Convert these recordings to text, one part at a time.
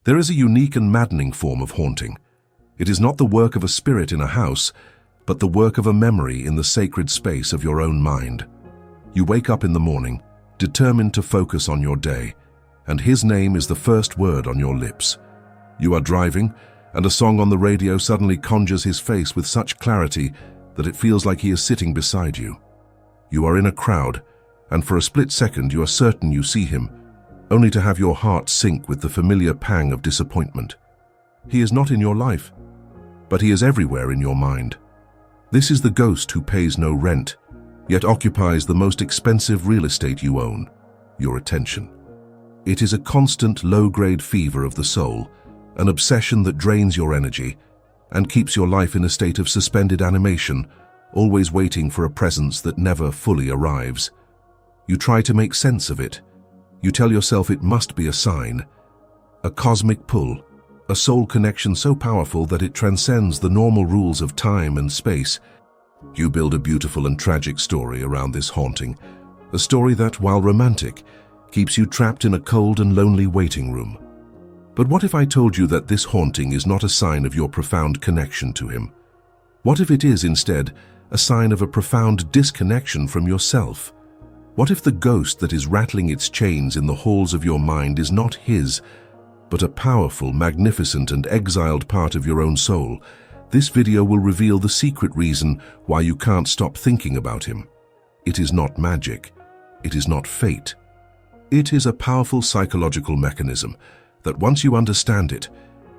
There is a unique and maddening form of haunting. It is not the work of a spirit in a house, but the work of a memory in the sacred space of your own mind. You wake up in the morning, determined to focus on your day, and his name is the first word on your lips. You are driving, and a song on the radio suddenly conjures his face with such clarity that it feels like he is sitting beside you. You are in a crowd, and for a split second you are certain you see him, only to have your heart sink with the familiar pang of disappointment. He is not in your life, but he is everywhere in your mind. This is the ghost who pays no rent, yet occupies the most expensive real estate you own, your attention. It is a constant low-grade fever of the soul, an obsession that drains your energy and keeps your life in a state of suspended animation, always waiting for a presence that never fully arrives. You try to make sense of it. You tell yourself it must be a sign, a cosmic pull, a soul connection so powerful that it transcends the normal rules of time and space. You build a beautiful and tragic story around this haunting, a story that, while romantic, keeps you trapped in a cold and lonely waiting room. But what if I told you that this haunting is not a sign of your profound connection to him? What if it is, instead, a sign of a profound disconnection from yourself? What if the ghost that is rattling its chains in the halls of your mind is not his, but a powerful, magnificent, and exiled part of your own soul? This video will reveal the secret reason why you can't stop thinking about him. It is not magic. It is not fate. It is a powerful psychological mechanism that once you understand it,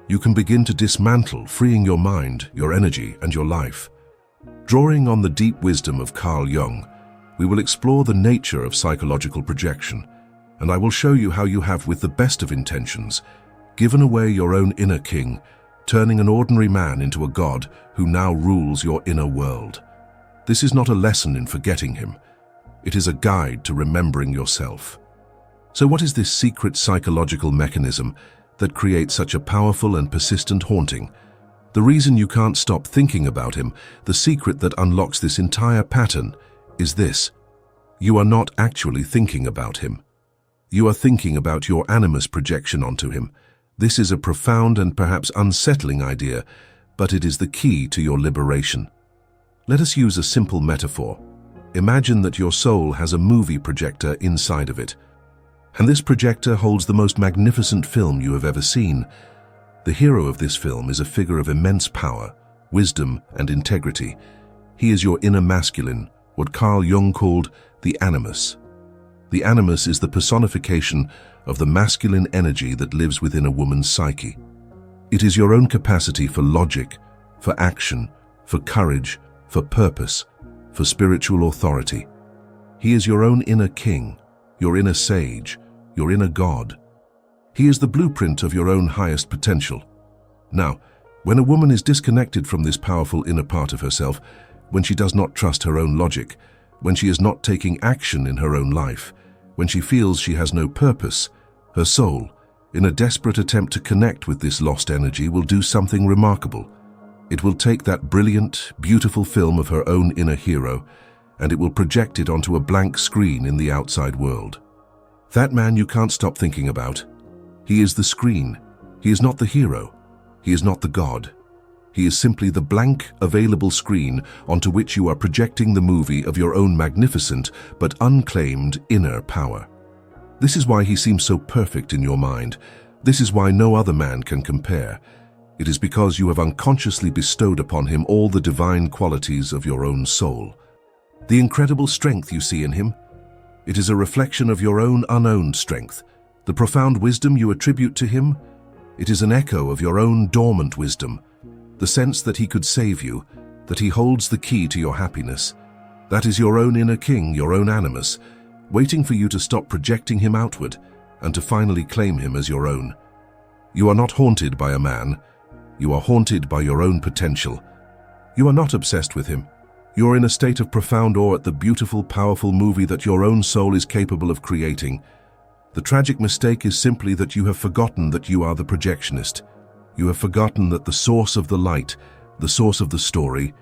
you can begin to dismantle, freeing your mind, your energy, and your life. Drawing on the deep wisdom of Carl Jung, we will explore the nature of psychological projection, and I will show you how you have, with the best of intentions, given away your own inner king, turning an ordinary man into a god who now rules your inner world. This is not a lesson in forgetting him. It is a guide to remembering yourself. So what is this secret psychological mechanism that creates such a powerful and persistent haunting? The reason you can't stop thinking about him, the secret that unlocks this entire pattern, is this: you are not actually thinking about him. You are thinking about your animus projection onto him. This is a profound and perhaps unsettling idea, but it is the key to your liberation. Let us use a simple metaphor. Imagine that your soul has a movie projector inside of it, and this projector holds the most magnificent film you have ever seen. The hero of this film is a figure of immense power, wisdom, and integrity. He is your inner masculine, what Carl Jung called the Animus. The Animus is the personification of the masculine energy that lives within a woman's psyche. It is your own capacity for logic, for action, for courage, for purpose, for spiritual authority. He is your own inner king, your inner sage, your inner god. He is the blueprint of your own highest potential. Now, when a woman is disconnected from this powerful inner part of herself, when she does not trust her own logic, when she is not taking action in her own life, when she feels she has no purpose, her soul, in a desperate attempt to connect with this lost energy, will do something remarkable. It will take that brilliant, beautiful film of her own inner hero, and it will project it onto a blank screen in the outside world. That man you can't stop thinking about. He is the screen. He is not the hero. He is not the god. He is simply the blank, available screen onto which you are projecting the movie of your own magnificent but unclaimed inner power. This is why he seems so perfect in your mind. This is why no other man can compare. It is because you have unconsciously bestowed upon him all the divine qualities of your own soul. The incredible strength you see in him, it is a reflection of your own unowned strength. The profound wisdom you attribute to him, it is an echo of your own dormant wisdom. The sense that he could save you, that he holds the key to your happiness. That is your own inner king, your own animus, waiting for you to stop projecting him outward and to finally claim him as your own. You are not haunted by a man. You are haunted by your own potential. You are not obsessed with him. You are in a state of profound awe at the beautiful, powerful movie that your own soul is capable of creating. The tragic mistake is simply that you have forgotten that you are the projectionist. You have forgotten that the source of the light, the source of the story,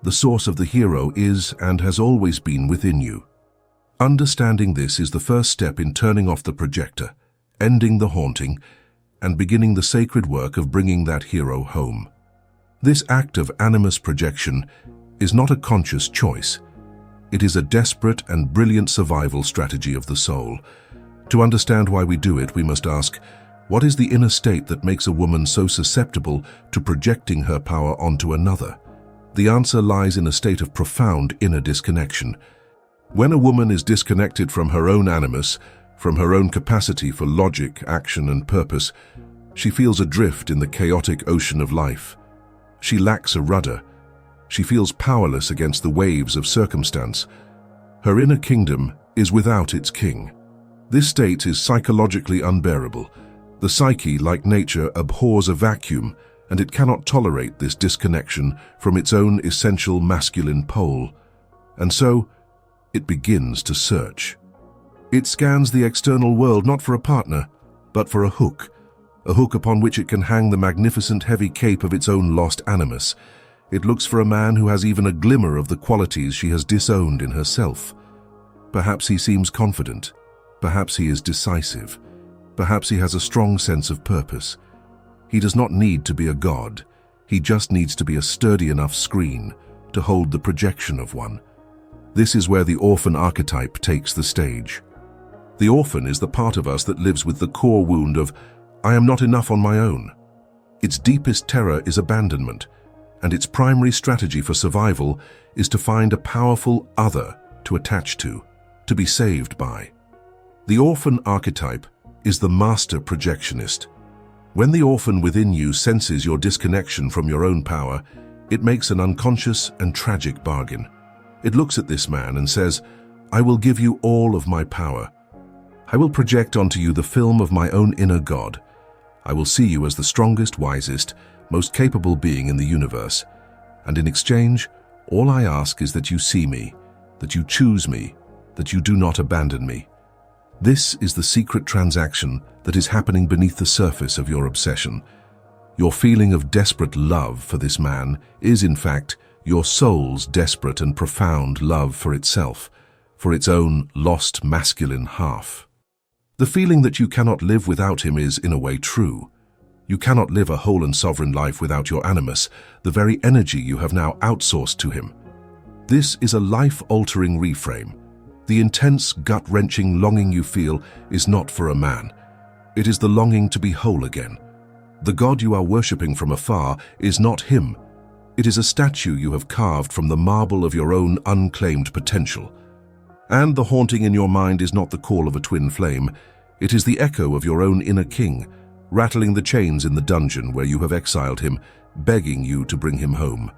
the source of the hero is and has always been within you. Understanding this is the first step in turning off the projector, ending the haunting, and beginning the sacred work of bringing that hero home. This act of animus projection is not a conscious choice. It is a desperate and brilliant survival strategy of the soul. To understand why we do it, we must ask, what is the inner state that makes a woman so susceptible to projecting her power onto another? The answer lies in a state of profound inner disconnection. When a woman is disconnected from her own animus, from her own capacity for logic, action, and purpose, she feels adrift in the chaotic ocean of life. She lacks a rudder. She feels powerless against the waves of circumstance. Her inner kingdom is without its king. This state is psychologically unbearable. The psyche, like nature, abhors a vacuum, and it cannot tolerate this disconnection from its own essential masculine pole. And so, it begins to search. It scans the external world not for a partner, but for a hook upon which it can hang the magnificent heavy cape of its own lost animus. It looks for a man who has even a glimmer of the qualities she has disowned in herself. Perhaps he seems confident. Perhaps he is decisive. Perhaps he has a strong sense of purpose. He does not need to be a god. He just needs to be a sturdy enough screen to hold the projection of one. This is where the orphan archetype takes the stage. The orphan is the part of us that lives with the core wound of, I am not enough on my own. Its deepest terror is abandonment, and its primary strategy for survival is to find a powerful other to attach to be saved by. The orphan archetype is the master projectionist. When the orphan within you senses your disconnection from your own power, it makes an unconscious and tragic bargain. It looks at this man and says, I will give you all of my power. I will project onto you the film of my own inner God. I will see you as the strongest, wisest, most capable being in the universe. And in exchange, all I ask is that you see me, that you choose me, that you do not abandon me. This is the secret transaction that is happening beneath the surface of your obsession. Your feeling of desperate love for this man is, in fact, your soul's desperate and profound love for itself, for its own lost masculine half. The feeling that you cannot live without him is, in a way, true. You cannot live a whole and sovereign life without your animus, the very energy you have now outsourced to him. This is a life-altering reframe. The intense, gut-wrenching longing you feel is not for a man. It is the longing to be whole again. The God you are worshipping from afar is not him. It is a statue you have carved from the marble of your own unclaimed potential. And the haunting in your mind is not the call of a twin flame. It is the echo of your own inner king, rattling the chains in the dungeon where you have exiled him, begging you to bring him home.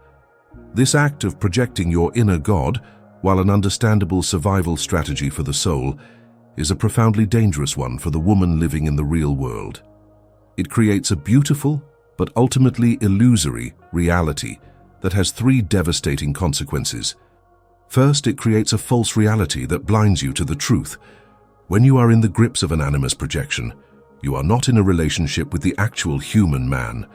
This act of projecting your inner God, while an understandable survival strategy for the soul, is a profoundly dangerous one for the woman living in the real world. It creates a beautiful, but ultimately illusory, reality that has three devastating consequences. First, it creates a false reality that blinds you to the truth. When you are in the grips of an animus projection, you are not in a relationship with the actual human man.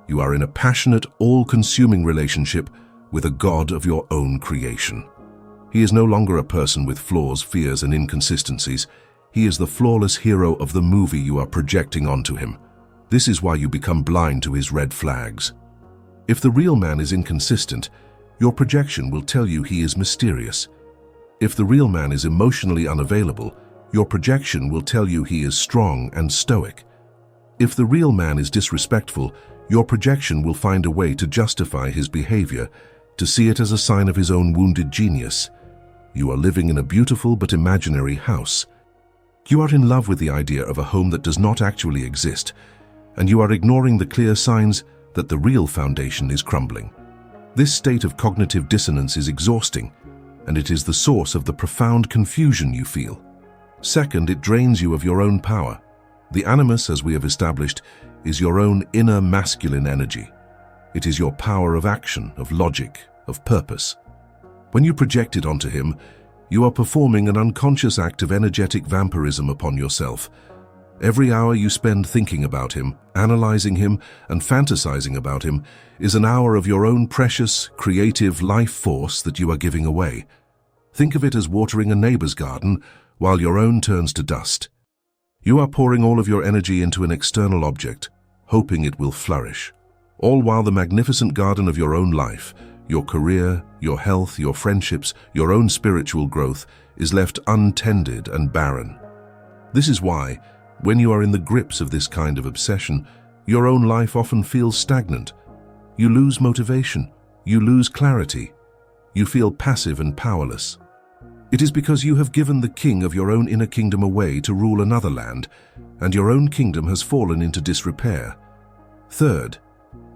You are in a passionate, all-consuming relationship with a god of your own creation. He is no longer a person with flaws, fears, and inconsistencies. He is the flawless hero of the movie you are projecting onto him. This is why you become blind to his red flags. If the real man is inconsistent, your projection will tell you he is mysterious. If the real man is emotionally unavailable, your projection will tell you he is strong and stoic. If the real man is disrespectful, your projection will find a way to justify his behavior, to see it as a sign of his own wounded genius. You are living in a beautiful but imaginary house. You are in love with the idea of a home that does not actually exist, and you are ignoring the clear signs that the real foundation is crumbling. This state of cognitive dissonance is exhausting, and it is the source of the profound confusion you feel. Second, it drains you of your own power. The animus, as we have established, is your own inner masculine energy. It is your power of action, of logic, of purpose. When you project it onto him, you are performing an unconscious act of energetic vampirism upon yourself. Every hour you spend thinking about him, analyzing him, and fantasizing about him is an hour of your own precious, creative life force that you are giving away. Think of it as watering a neighbor's garden while your own turns to dust. You are pouring all of your energy into an external object, hoping it will flourish, all while the magnificent garden of your own life, your career, your health, your friendships, your own spiritual growth, is left untended and barren. This is why, when you are in the grips of this kind of obsession, your own life often feels stagnant. You lose motivation, you lose clarity, you feel passive and powerless. It is because you have given the king of your own inner kingdom away to rule another land, and your own kingdom has fallen into disrepair. Third,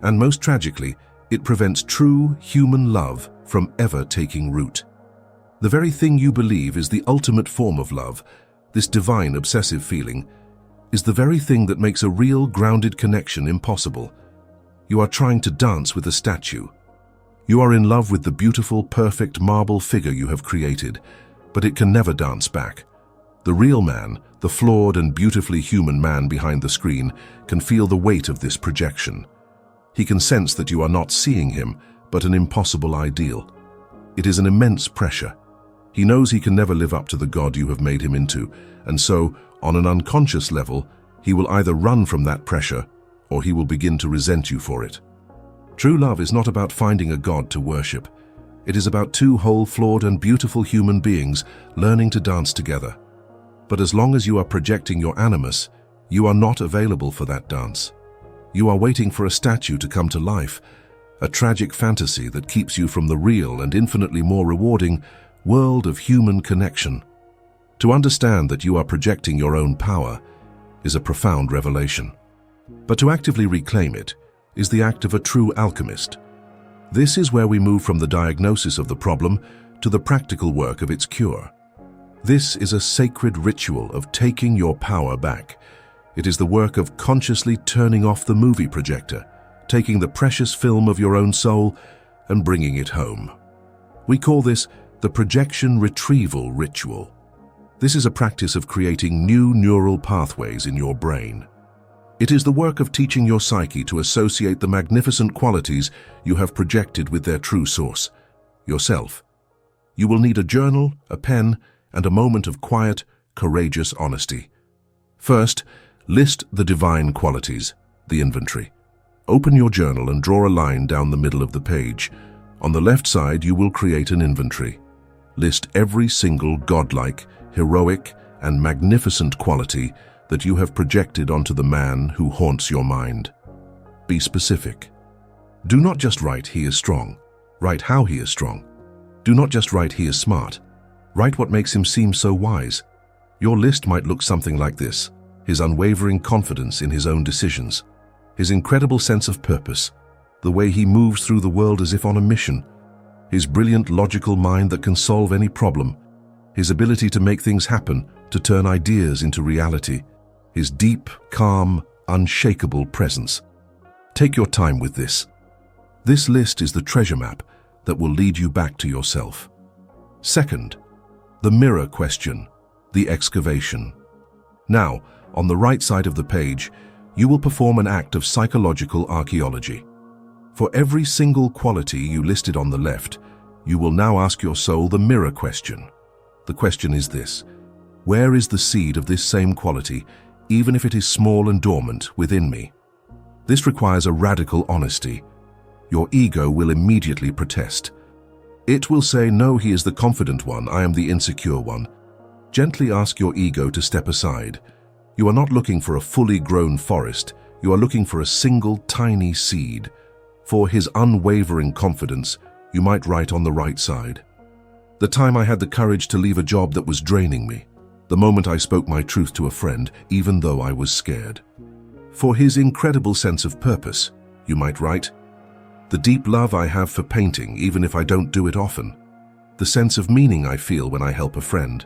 and most tragically, it prevents true human love from ever taking root. The very thing you believe is the ultimate form of love, this divine obsessive feeling, is the very thing that makes a real grounded connection impossible. You are trying to dance with a statue. You are in love with the beautiful, perfect marble figure you have created, but it can never dance back. The real man, the flawed and beautifully human man behind the screen, can feel the weight of this projection. He can sense that you are not seeing him, but an impossible ideal. It is an immense pressure. He knows he can never live up to the God you have made him into, and so, on an unconscious level, he will either run from that pressure, or he will begin to resent you for it. True love is not about finding a God to worship. It is about two whole, flawed and beautiful human beings learning to dance together. But as long as you are projecting your animus, you are not available for that dance. You are waiting for a statue to come to life, a tragic fantasy that keeps you from the real and infinitely more rewarding world of human connection. To understand that you are projecting your own power is a profound revelation. But to actively reclaim it is the act of a true alchemist. This is where we move from the diagnosis of the problem to the practical work of its cure. This is a sacred ritual of taking your power back. It is the work of consciously turning off the movie projector, taking the precious film of your own soul and bringing it home. We call this the projection retrieval ritual. This is a practice of creating new neural pathways in your brain. It is the work of teaching your psyche to associate the magnificent qualities you have projected with their true source, yourself. You will need a journal, a pen, and a moment of quiet, courageous honesty. First, list the divine qualities, the inventory. Open your journal and draw a line down the middle of the page. On the left side, you will create an inventory. List every single godlike, heroic, and magnificent quality that you have projected onto the man who haunts your mind. Be specific. Do not just write "he is strong." Write how he is strong. Do not just write "he is smart." Write what makes him seem so wise. Your list might look something like this: his unwavering confidence in his own decisions, his incredible sense of purpose, the way he moves through the world as if on a mission, his brilliant logical mind that can solve any problem, his ability to make things happen, to turn ideas into reality, his deep, calm, unshakable presence. Take your time with this. This list is the treasure map that will lead you back to yourself. Second, the mirror question, the excavation. Now, on the right side of the page, you will perform an act of psychological archaeology. For every single quality you listed on the left, you will now ask your soul the mirror question. The question is this: where is the seed of this same quality, even if it is small and dormant, within me? This requires a radical honesty. Your ego will immediately protest. It will say, "No, he is the confident one, I am the insecure one." Gently ask your ego to step aside. You are not looking for a fully grown forest, you are looking for a single tiny seed. For his unwavering confidence, you might write on the right side: the time I had the courage to leave a job that was draining me. The moment I spoke my truth to a friend, even though I was scared. For his incredible sense of purpose, you might write: the deep love I have for painting, even if I don't do it often. The sense of meaning I feel when I help a friend.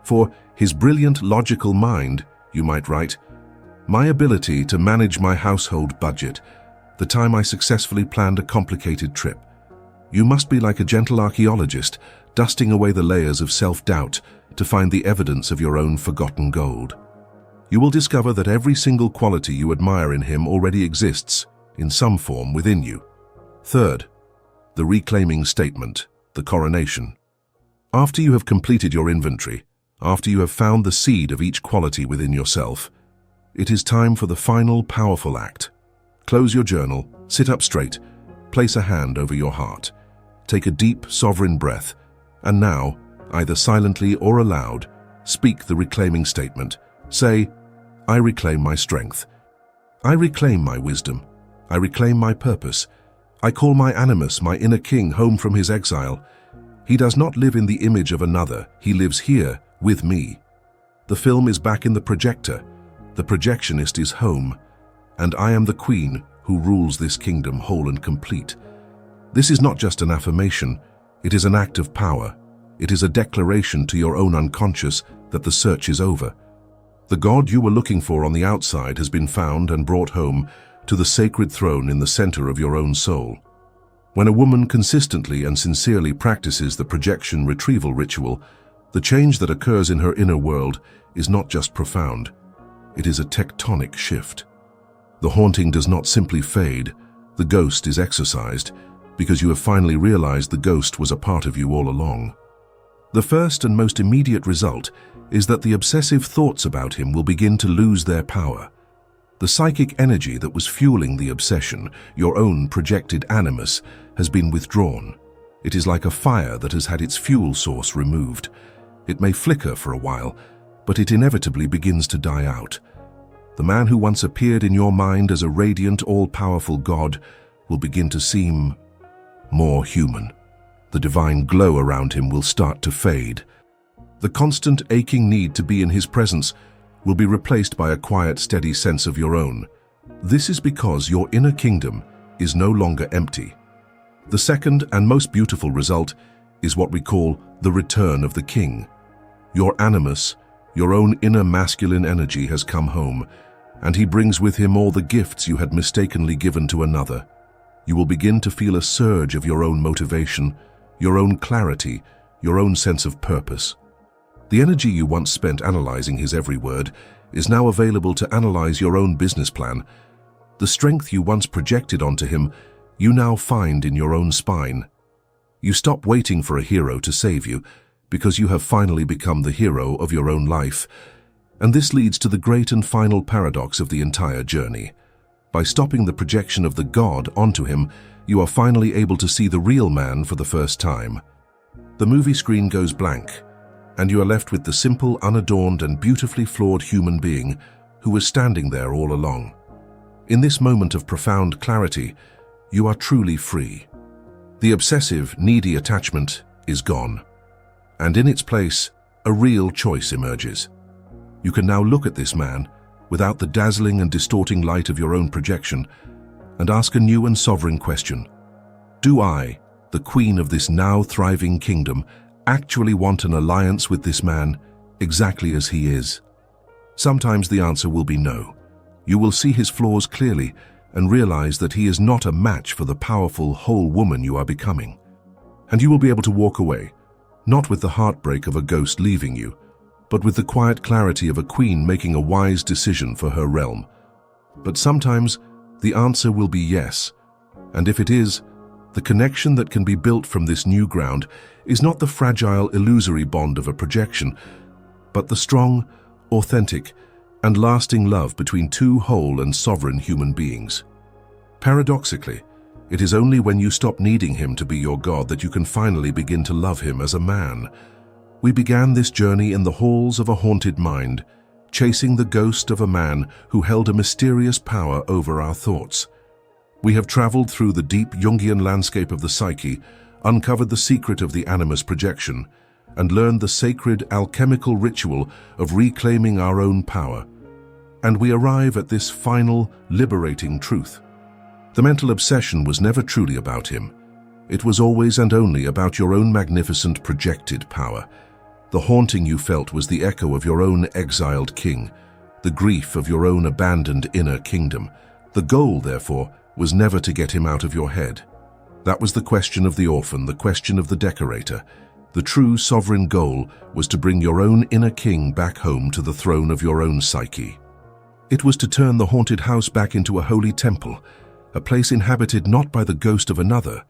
For his brilliant logical mind, you might write: my ability to manage my household budget, the time I successfully planned a complicated trip. You must be like a gentle archaeologist, dusting away the layers of self-doubt to find the evidence of your own forgotten gold. You will discover that every single quality you admire in him already exists, in some form, within you. Third, the reclaiming statement, the coronation. After you have completed your inventory, after you have found the seed of each quality within yourself, it is time for the final powerful act. Close your journal, sit up straight, place a hand over your heart, take a deep, sovereign breath, and now, either silently or aloud, speak the reclaiming statement. Say, I reclaim my strength. I reclaim my wisdom. I reclaim my purpose. I call my Animus, my inner king, home from his exile. He does not live in the image of another. He lives here with me. The film is back in the projector. The projectionist is home, and I am the queen who rules this kingdom whole and complete. This is not just an affirmation. It is an act of power. It is a declaration to your own unconscious that the search is over. The God you were looking for on the outside has been found and brought home to the sacred throne in the center of your own soul. When a woman consistently and sincerely practices the projection retrieval ritual, the change that occurs in her inner world is not just profound. It is a tectonic shift. The haunting does not simply fade. The ghost is exorcised because you have finally realized the ghost was a part of you all along. The first and most immediate result is that the obsessive thoughts about him will begin to lose their power. The psychic energy that was fueling the obsession, your own projected animus, has been withdrawn. It is like a fire that has had its fuel source removed. It may flicker for a while, but it inevitably begins to die out. The man who once appeared in your mind as a radiant, all-powerful God will begin to seem more human. The divine glow around him will start to fade. The constant aching need to be in his presence will be replaced by a quiet, steady sense of your own. This is because your inner kingdom is no longer empty. The second and most beautiful result is what we call the return of the king. Your animus, your own inner masculine energy, has come home, and he brings with him all the gifts you had mistakenly given to another. You will begin to feel a surge of your own motivation, your own clarity, your own sense of purpose. The energy you once spent analyzing his every word is now available to analyze your own business plan. The strength you once projected onto him, you now find in your own spine. You stop waiting for a hero to save you because you have finally become the hero of your own life. And this leads to the great and final paradox of the entire journey. By stopping the projection of the God onto him, you are finally able to see the real man for the first time. The movie screen goes blank, and you are left with the simple, unadorned, and beautifully flawed human being who was standing there all along. In this moment of profound clarity, you are truly free. The obsessive, needy attachment is gone, and in its place, a real choice emerges. You can now look at this man without the dazzling and distorting light of your own projection and ask a new and sovereign question. Do I, the queen of this now thriving kingdom, actually want an alliance with this man exactly as he is? Sometimes the answer will be no. You will see his flaws clearly and realize that he is not a match for the powerful, whole woman you are becoming. And you will be able to walk away, not with the heartbreak of a ghost leaving you, but with the quiet clarity of a queen making a wise decision for her realm. But sometimes the answer will be yes, and if it is, the connection that can be built from this new ground is not the fragile, illusory bond of a projection, but the strong, authentic, and lasting love between two whole and sovereign human beings. Paradoxically, it is only when you stop needing him to be your God that you can finally begin to love him as a man. We began this journey in the halls of a haunted mind, chasing the ghost of a man who held a mysterious power over our thoughts. We have traveled through the deep Jungian landscape of the psyche, uncovered the secret of the Animus projection, and learned the sacred alchemical ritual of reclaiming our own power. And we arrive at this final, liberating truth. The mental obsession was never truly about him. It was always and only about your own magnificent projected power. The haunting you felt was the echo of your own exiled king, the grief of your own abandoned inner kingdom. The goal, therefore, was never to get him out of your head. That was the question of the orphan, the question of the decorator. The true sovereign goal was to bring your own inner king back home to the throne of your own psyche. It was to turn the haunted house back into a holy temple, a place inhabited not by the ghost of another,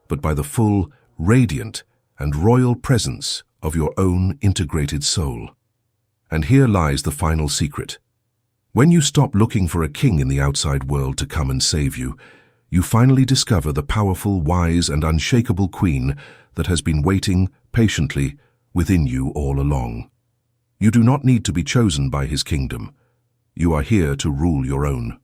but by the full, radiant, and royal presence of your own integrated soul. And here lies the final secret. When you stop looking for a king in the outside world to come and save you, you finally discover the powerful, wise, and unshakable queen that has been waiting patiently within you all along. You do not need to be chosen by his kingdom. You are here to rule your own.